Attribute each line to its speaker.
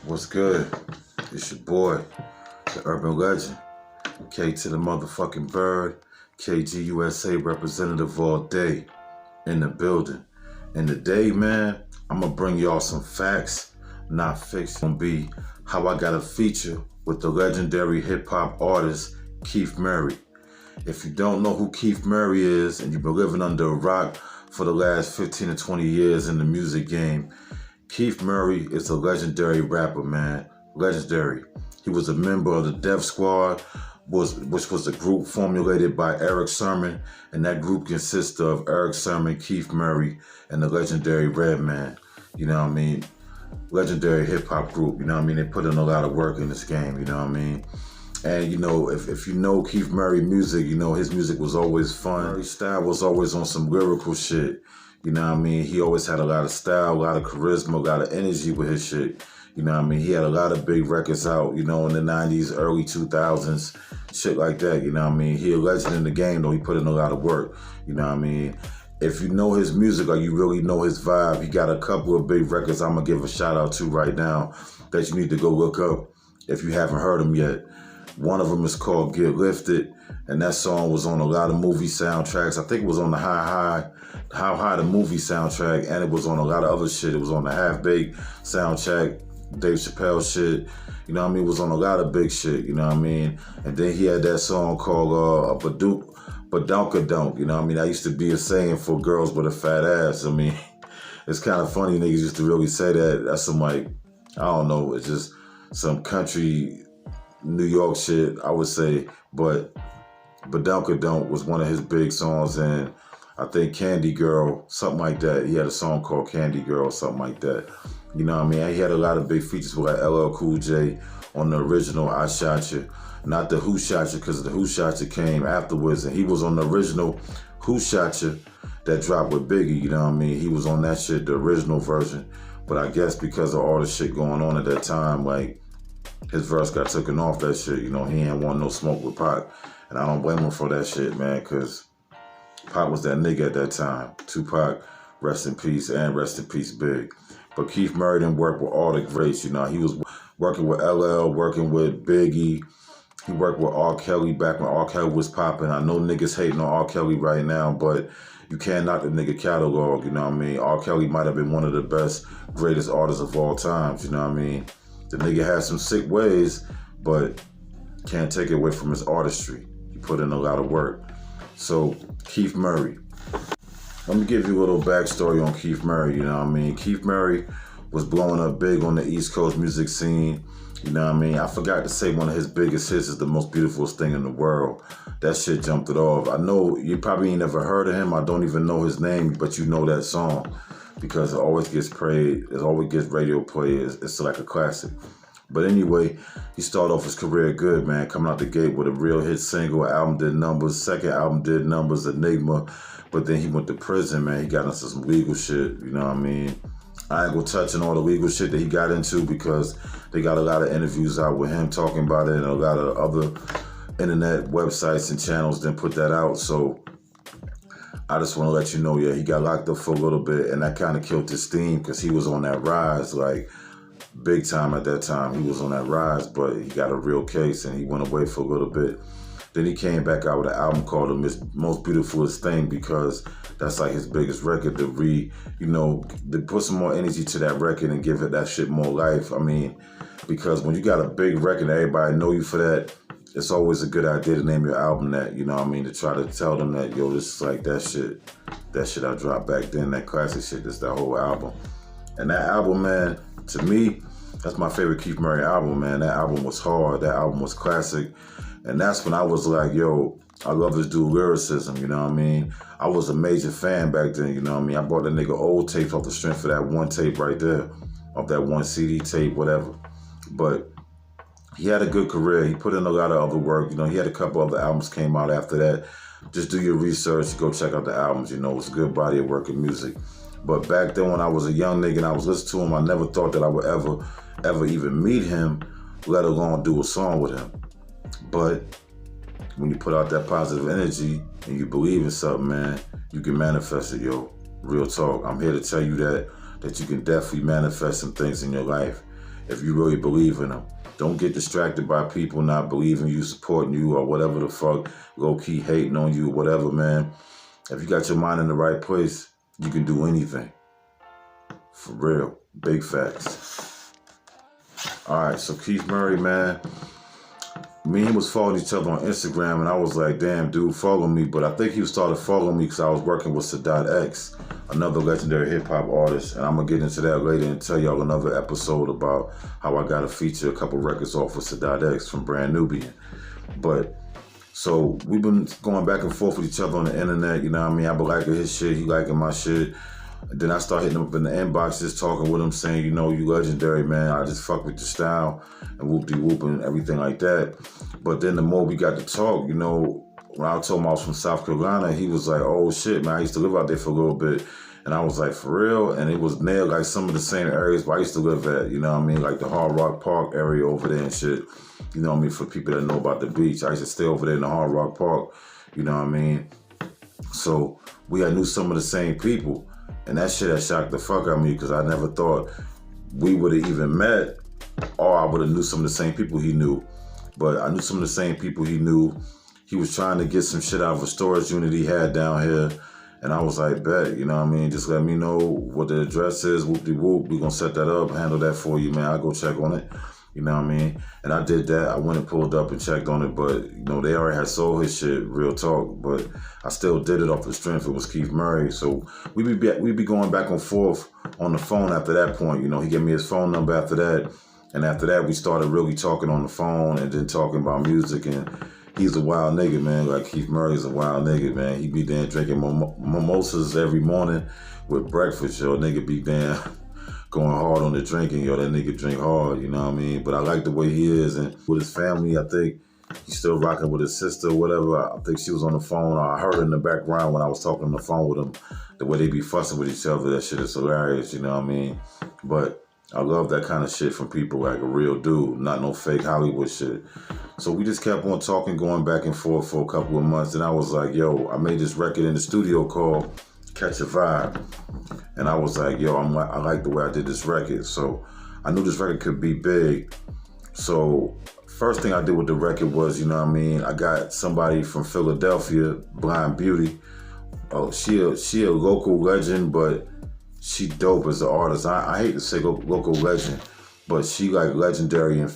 Speaker 1: What's good? It's your boy, the urban legend, K to the motherfucking bird, KGUSA representative all day, in the building. And today, man, I'm gonna bring y'all some facts, not fiction. Gonna be how I got a feature with the legendary hip hop artist, Keith Murray. If you don't know who Keith Murray is and you've been living under a rock for the last 15 to 20 years in the music game, Keith Murray is a legendary rapper, man. Legendary. He was a member of the Def Squad, which was a group formulated by Erick Sermon, and that group consists of Erick Sermon, Keith Murray, and the legendary Redman. You know what I mean? Legendary hip-hop group, you know what I mean? They put in a lot of work in this game, you know what I mean? And, you know, if you know Keith Murray music, you know his music was always fun. His style was always on some lyrical shit. You know what I mean? He always had a lot of style, a lot of charisma, a lot of energy with his shit. You know what I mean? He had a lot of big records out, you know, in the 90s, early 2000s, shit like that. You know what I mean? He a legend in the game, though. He put in a lot of work. You know what I mean? If you know his music or you really know his vibe, he got a couple of big records I'm going to give a shout out to right now that you need to go look up if you haven't heard them yet. One of them is called Get Lifted, and that song was on a lot of movie soundtracks. I think it was on the How High the movie soundtrack, and it was on a lot of other shit. It was on the Half Baked soundtrack, Dave Chappelle shit. You know what I mean? It was on a lot of big shit, you know what I mean? And then he had that song called Badonkadonk, you know what I mean? That used to be a saying for girls with a fat ass. I mean, it's kind of funny niggas used to really say that. That's some like, I don't know, it's just some country New York shit, I would say, but Badonkadonk was one of his big songs, and I think Candy Girl, something like that. He had a song called Candy Girl, something like that. You know what I mean? He had a lot of big features with like LL Cool J on the original I Shot You, not the Who Shot You, because the Who Shot You came afterwards, and he was on the original Who Shot You that dropped with Biggie, you know what I mean? He was on that shit, the original version, but I guess because of all the shit going on at that time, like, his verse got taken off that shit. You know, he ain't want no smoke with Pac. And I don't blame him for that shit, man, because Pac was that nigga at that time. Tupac, rest in peace, and rest in peace, Big. But Keith Murray didn't work with all the greats, you know. He was working with LL, working with Biggie. He worked with R. Kelly back when R. Kelly was popping. I know niggas hating on R. Kelly right now, but you can't knock the nigga catalog, you know what I mean? R. Kelly might have been one of the best, greatest artists of all times, you know what I mean? The nigga has some sick ways, but can't take it away from his artistry. He put in a lot of work. So, Keith Murray. Let me give you a little backstory on Keith Murray, you know what I mean? Keith Murray was blowing up big on the East Coast music scene, you know what I mean? I forgot to say one of his biggest hits is The Most Beautiful Thing in the World. That shit jumped it off. I know you probably ain't never heard of him. I don't even know his name, but you know that song, because it always gets played, it always gets radio play. It's like a classic. But anyway, he started off his career good, man, coming out the gate with a real hit single. Album did numbers, second album did numbers, Enigma. But then he went to prison, man. He got into some legal shit, you know what I mean? I ain't gonna touch on all the legal shit that he got into because they got a lot of interviews out with him talking about it, and a lot of other internet websites and channels didn't put that out. So I just want to let you know, yeah, he got locked up for a little bit, and that kind of killed his steam because he was on that rise, like, big time at that time. He was on that rise, but he got a real case, and he went away for a little bit. Then he came back out with an album called The Most Beautifulest Thing, because that's like his biggest record to put some more energy to that record and give it that shit more life. I mean, because when you got a big record and everybody know you for that, it's always a good idea to name your album that, you know what I mean, to try to tell them that, yo, this is like that shit I dropped back then, that classic shit, that's that whole album. And that album, man, to me, that's my favorite Keith Murray album, man. That album was hard, that album was classic. And that's when I was like, yo, I love this dude lyricism, you know what I mean? I was a major fan back then, you know what I mean? I bought that nigga old tapes off the strength of that one tape right there, off that one CD tape, whatever. But he had a good career. He put in a lot of other work. You know, he had a couple other albums came out after that. Just do your research, go check out the albums, you know, it's a good body of work in music. But back then when I was a young nigga and I was listening to him, I never thought that I would ever even meet him, let alone do a song with him. But when you put out that positive energy and you believe in something, man, you can manifest it, yo. Real talk. I'm here to tell you that you can definitely manifest some things in your life if you really believe in them. Don't get distracted by people not believing you, supporting you, or whatever the fuck, low-key hating on you, whatever, man. If you got your mind in the right place, you can do anything. For real. Big facts. All right, so Keith Murray, man. Me and him was following each other on Instagram, and I was like, damn, dude, follow me. But I think he started following me because I was working with Sadat X, another legendary hip-hop artist. And I'm going to get into that later and tell y'all another episode about how I got to feature a couple records off with Sadat X from Brand Nubian. But, so we've been going back and forth with each other on the internet, you know what I mean? I been liking his shit, he liking my shit. And then I start hitting him up in the inbox, just talking with him, saying, you know, you legendary, man. I just fuck with your style and whoop-de-whoop and everything like that. But then the more we got to talk, you know, when I told him I was from South Carolina, he was like, oh, shit, man, I used to live out there for a little bit. And I was like, for real? And it was near, like, some of the same areas where I used to live at, you know what I mean? Like the Hard Rock Park area over there and shit. You know what I mean? For people that know about the beach, I used to stay over there in the Hard Rock Park, you know what I mean? So we knew some of the same people. And that shit had shocked the fuck out of me because I never thought we would have even met, or I would have knew some of the same people he knew. But I knew some of the same people he knew. He was trying to get some shit out of a storage unit he had down here. And I was like, bet, you know what I mean? Just let me know what the address is, whoop-de-whoop. We're going to set that up, handle that for you, man. I'll go check on it. You know what I mean? And I did that. I went and pulled up and checked on it, but, you know, they already had sold his shit, real talk. But I still did it off the strength. It was Keith Murray. So we be going back and forth on the phone after that point. You know, he gave me his phone number after that. And after that, we started really talking on the phone and then talking about music. And he's a wild nigga, man. Like, Keith Murray's a wild nigga, man. He be there drinking mimosas every morning with breakfast, yo. Nigga be there going hard on the drinking, yo. That nigga drink hard, you know what I mean? But I like the way he is. And with his family, I think he's still rocking with his sister or whatever. I think she was on the phone. I heard her in the background when I was talking on the phone with him. The way they be fussing with each other, that shit is hilarious, you know what I mean? But I love that kind of shit from people, like a real dude, not no fake Hollywood shit. So we just kept on talking, going back and forth for a couple of months. And I was like, yo, I made this record in the studio called Catch a Vibe. And I was like, yo, I like the way I did this record. So I knew this record could be big. So first thing I did with the record was, you know what I mean, I got somebody from Philadelphia, Blind Beauty. Oh, she a local legend, but she dope as an artist. I hate to say local legend, but she like legendary in